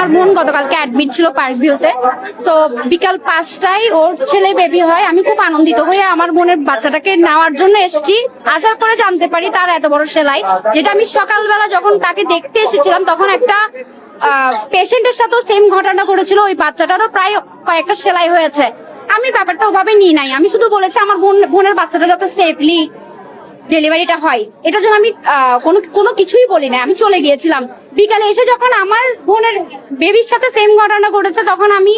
আমার বোন গতকালকে অ্যাডমিট ছিল পার্ক ভিউতে। তো বিকাল 5টায় ওর ছেলে বেবি হয়। আমি খুব আনন্দিত হয়ে আমার বোনের বাচ্চাটাকে নেওয়ার জন্য এসেছি। আসার পরে জানতে পারি তার এত বড় সেলাই, যেটা আমি সকালবেলা যখন তাকে দেখতে এসেছিলাম তখন একটা পেশেন্টের সাথেও সেম ঘটনা ঘটেছিল। ওই বাচ্চাটারও প্রায় কয়েকটা সেলাই হয়েছে। আমি ব্যাপারটা ওভাবে নিই নাই। আমি শুধু বলেছি আমার বোনের বাচ্চাটা যাতে সেফলি ডেলিভারিটা হয়, এটার জন্য আমি কোনো কিছুই বলি না। আমি চলে গিয়েছিলাম। বিকালে এসে যখন আমার বোনের বেবির সাথে সেম ঘটনা ঘটেছে তখন আমি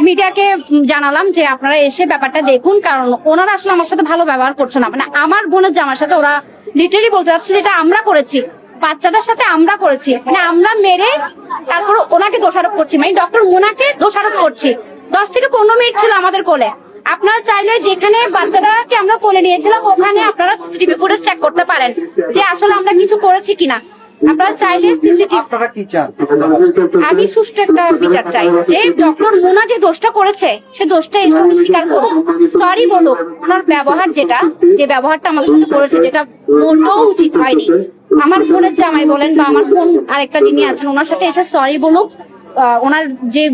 মিডিয়াকে জানালাম যে আপনারা এসে ব্যাপারটা দেখুন, কারণ ওনারা আসলে আমার সাথে ভালো ব্যবহার করছে না। মানে আমার বোনের জামার সাথে ওরা লিটারালি বলতে চাচ্ছে যেটা আমরা করেছি, বাচ্চাটার সাথে আমরা করেছি, মানে আমরা মেরে তারপর ওনাকে দোষারোপ করছি, মানে ডক্টর মোনাকে দোষারোপ করছি। 10 থেকে 15 মিনিট ছিল আমাদের কোলে। আপনারা চাইলে যেখানে বাচ্চাটাকে আমরা কোলে নিয়েছিলাম ওখানে আপনারা সিসিটিভি ফুটেজ চেক করতে পারেন যে আসলে আমরা কিছু করেছি কিনা। আপনারা চাইলে আমি সুষ্ঠু একটা বিচার চাই, যে ডক্টর মোনা যে দোষটা করেছে সে দোষটা এসে উনি স্বীকার করুক, সরি বলুক। ওনার ব্যবহার যে ব্যবহারটা আমাদের সাথে করেছে যেটা মোটেও উচিত হয়নি। আমার বোনের জামাই বলেন বা আমার বোন আরেকটা যিনি আছেন ওনার সাথে এসে সরি বলুক। ওনার যে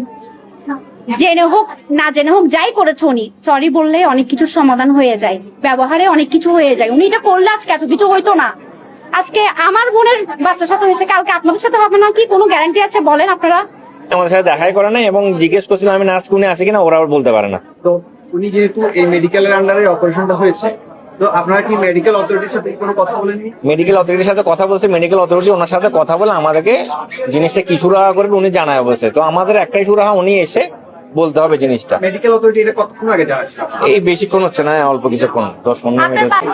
জেনে হোক না জেনে হোক যাই করেছে উনি সরি বললে অনেক কিছুর সমাধান হয়ে যায়, ব্যবহারে অনেক কিছু হয়ে যায়। উনি এটা করলে আজকে এত কিছু হইতো না। আজকে আমার বোনের বাচ্চার সাথে হয়েছে, কালকে আপনাদের সাথে হবে না কি কোনো গ্যারান্টি আছে বলেন আপনারা? আমাদের সাথে দেখাই করে না এবং জিজ্ঞেস করছিলাম আমি নার্স উনি আসে কিনা, ওরা আবার বলতে পারে না। তো উনি যেহেতু এই মেডিকেলের আন্ডারে অপারেশনটা হয়েছে, তো আপনারা কি মেডিকেল অথরিটির সাথে কোনো কথা বলেননি? মেডিকেল অথরিটির সাথে কথা বলছে, মেডিকেল অথরিটি ওনার সাথে কথা বলে আমাদেরকে জিনিসটা কি সুরাহা করবে উনি জানায় বলছে। তো আমাদের একটাই সুরাহা, উনি এসে বলতে হবে জিনিসটা। মেডিকেল অথরিটি এটা কতক্ষণ আগে জানাচ্ছিল? এই বেশিক্ষণ হচ্ছে না, অল্প কিছুক্ষণ, 10-15 মিনিট হচ্ছে।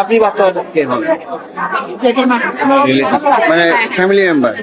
আপনি বাচ্চা কে হন? মানে ফ্যামিলি মেম্বার?